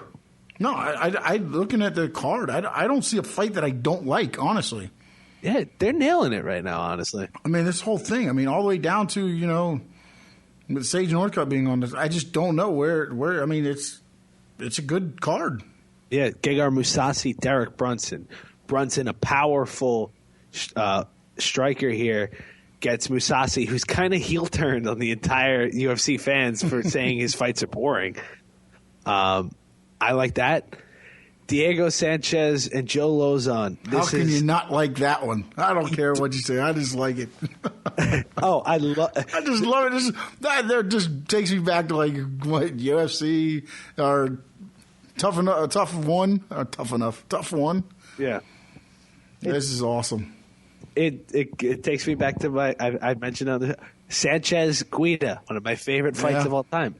No, I looking at the card, I don't see a fight that I don't like, honestly. Yeah, they're nailing it right now, honestly. I mean, this whole thing, all the way down to, with Sage Northcutt being on this, I just don't know where I mean, it's a good card. Yeah, Gegard Mousasi, Derek Brunson. Brunson, a powerful striker here, gets Mousasi, who's kind of heel turned on the entire UFC fans for saying his fights are boring. I like that. Diego Sanchez and Joe Lozon. How can you not like that one? I don't care what you say. I just like it. I just love it. That just takes me back to like what UFC or tough one. Yeah. This is awesome. It takes me back to I mentioned on the Sanchez Guida, one of my favorite fights of all time.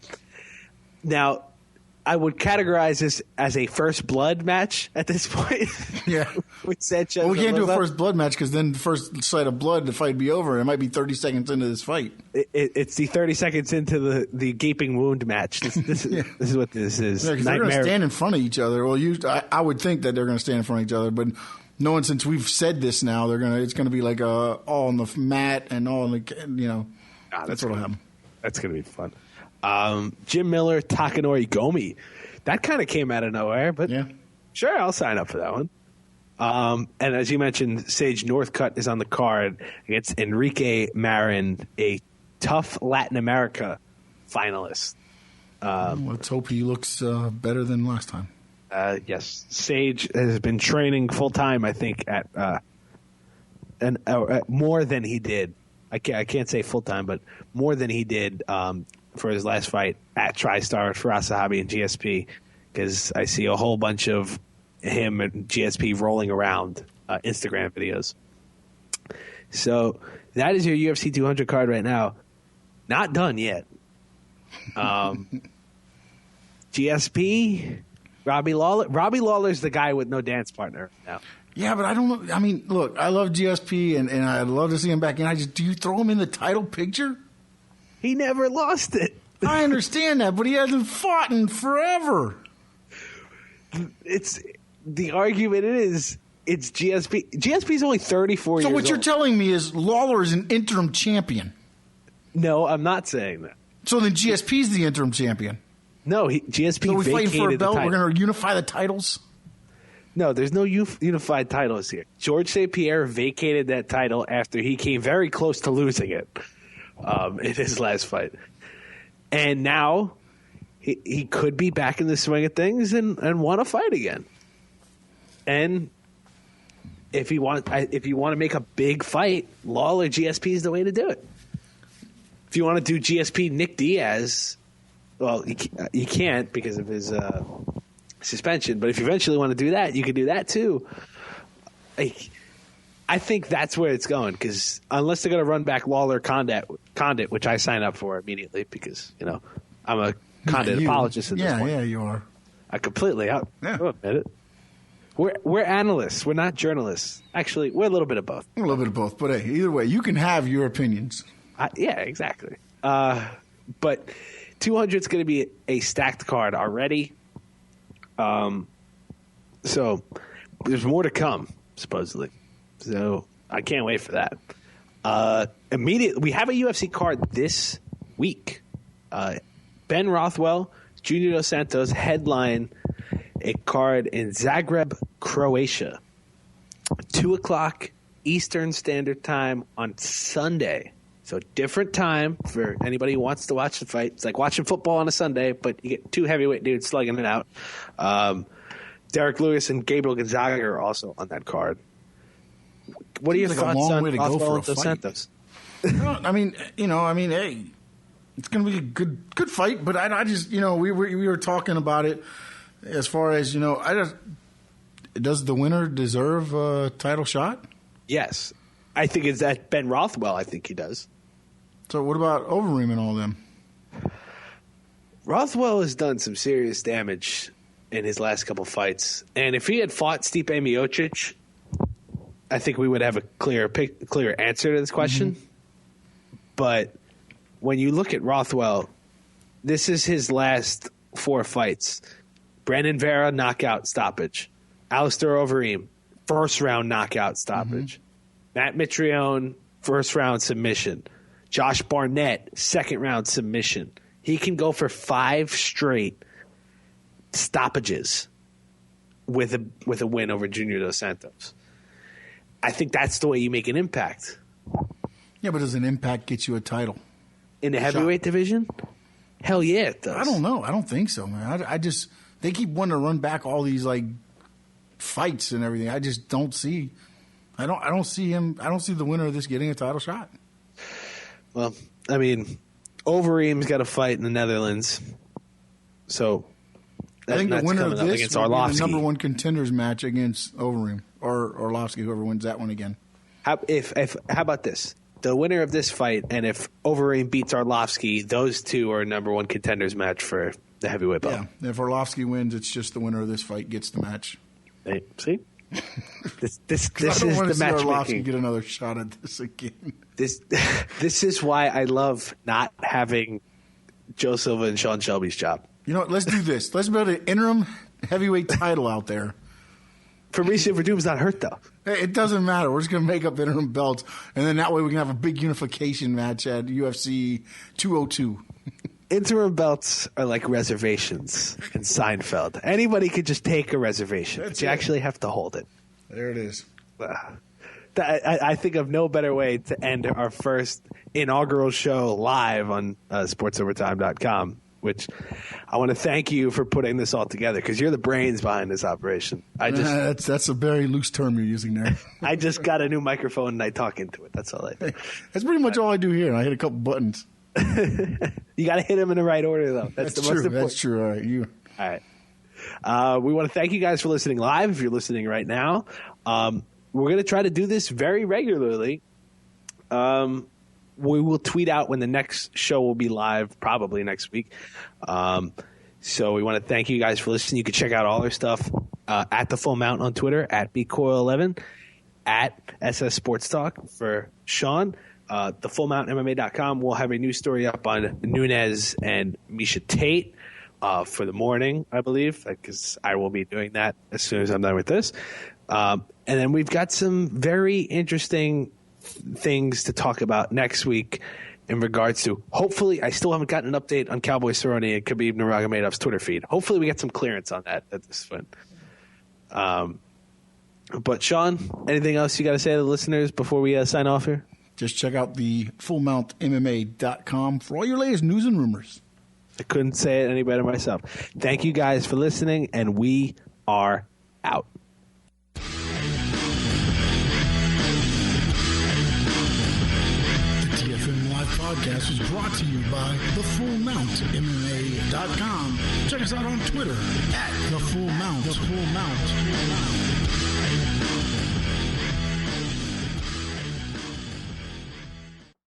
Now, I would categorize this as a first blood match at this point. Yeah. With Sanchez. Well, we can't do a first blood match because then the first sight of blood, the fight would be over. It might be 30 seconds into this fight. It's the 30 seconds into the gaping wound match. This is what this is. Yeah, because they're going to stand in front of each other. Well, I would think that they're going to stand in front of each other, but knowing since we've said this now, it's going to be like all on the mat and all on the, that's what'll happen. That's going to be fun. Jim Miller, Takanori Gomi. That kind of came out of nowhere, but sure, I'll sign up for that one. And as you mentioned, Sage Northcutt is on the card against Enrique Marin, a tough Latin America finalist. Let's hope he looks better than last time. Yes, Sage has been training full time, I think, at more than he did. I can't say full time, but more than he did for his last fight at TriStar for Asahabi and GSP, because I see a whole bunch of him and GSP rolling around Instagram videos. So that is your UFC 200 card right now. Not done yet. GSP, Robbie Lawler's the guy with no dance partner now. Yeah, but I don't know. I mean, look, I love GSP, and I'd love to see him back in. Do you throw him in the title picture? He never lost it. I understand that, but he hasn't fought in forever. It's the argument is it's GSP. GSP's only 34 years old. So what you're telling me is Lawler is an interim champion? No, I'm not saying that. So then GSP's the interim champion? No, GSP so we vacated fighting for a belt? the title. We're going to unify the titles? No, there's no unified titles here. George St. Pierre vacated that title after he came very close to losing it in his last fight. And now he could be back in the swing of things and want to fight again. And if you want to make a big fight, Lawler GSP is the way to do it. If you want to do GSP Nick Diaz, well, you can't because of his suspension. But if you eventually want to do that, you can do that too. I think that's where it's going because unless they're going to run back Lawler Condit, which I sign up for immediately because I'm a Condit apologist at this point. Yeah, you are. I completely. I'll admit it. We're analysts. We're not journalists. Actually, we're a little bit of both. A little bit of both. But hey, either way, you can have your opinions. Yeah, exactly. But 200 is going to be a stacked card already. So there's more to come, supposedly. So I can't wait for that. Immediately, we have a UFC card this week. Ben Rothwell, Junior Dos Santos headline a card in Zagreb, Croatia. 2:00 Eastern Standard Time on Sunday. So different time for anybody who wants to watch the fight. It's like watching football on a Sunday, but you get two heavyweight dudes slugging it out. Derek Lewis and Gabriel Gonzaga are also on that card. What are your thoughts on Rothwell and Dos Santos? I mean, hey, it's going to be a good fight. But I just, we were talking about it as far as, does the winner deserve a title shot? Yes. I think it's that Ben Rothwell. I think he does. So what about Overeem and all them? Rothwell has done some serious damage in his last couple fights. And if he had fought Stipe Miocic, I think we would have a clear answer to this question. Mm-hmm. But when you look at Rothwell, this is his last 4 fights. Brandon Vera, knockout stoppage. Alistair Overeem, first-round knockout stoppage. Mm-hmm. Matt Mitrione, first-round submission. Josh Barnett, second-round submission. He can go for 5 straight stoppages with a win over Junior Dos Santos. I think that's the way you make an impact. Yeah, but does an impact get you a title? In the heavyweight division? Hell yeah, it does. I don't know. I don't think so, man. I just – they keep wanting to run back all these, fights and everything. I just don't see – I don't see him – I don't see the winner of this getting a title shot. Well, I mean, Overeem's got a fight in the Netherlands. So I think the winner of this will be the number 1 contenders match against Overeem or Arlovsky, whoever wins that one again. How about this? The winner of this fight, and if Overeem beats Arlovsky, those two are number 1 contenders match for the heavyweight belt. Yeah, if Arlovsky wins, it's just the winner of this fight gets the match. Hey, see? This is the matchmaking. Get another shot at this again. This is why I love not having Joe Silva and Sean Shelby's job. You know what? Let's do this. Let's build an interim heavyweight title out there. Fabricio Verdum's not hurt though. Hey, it doesn't matter. We're just going to make up interim belts, and then that way we can have a big unification match at UFC 202. Interim belts are like reservations in Seinfeld. Anybody could just take a reservation, but you actually have to hold it. There it is. I think of no better way to end our first inaugural show live on sportsovertime.com, which I want to thank you for putting this all together because you're the brains behind this operation. That's a very loose term you're using there. I just got a new microphone and I talk into it. That's all I do. That's pretty much all I do here. I hit a couple buttons. You got to hit them in the right order, though. That's the most important. That's true. All right. All right. We want to thank you guys for listening live. If you're listening right now, we're going to try to do this very regularly. We will tweet out when the next show will be live, probably next week. So we want to thank you guys for listening. You can check out all our stuff at The Full Mount on Twitter, at BCoyle11, at SS Sports Talk for Sean. TheFullMountMMA.com. We'll have a new story up on Nunes and Miesha Tate for the morning, I believe, because I will be doing that as soon as I'm done with this. And then we've got some very interesting things to talk about next week in regards to, hopefully, I still haven't gotten an update on Cowboy Cerrone and Khabib Nurmagomedov's Twitter feed. Hopefully we get some clearance on that at this point. But Sean, anything else you got to say to the listeners before we sign off here? Just check out the FullMountMMA.com for all your latest news and rumors. I couldn't say it any better myself. Thank you guys for listening, and we are out. The TFM Live Podcast is brought to you by TheFullMountMMA.com. Check us out on Twitter at The Full Mount.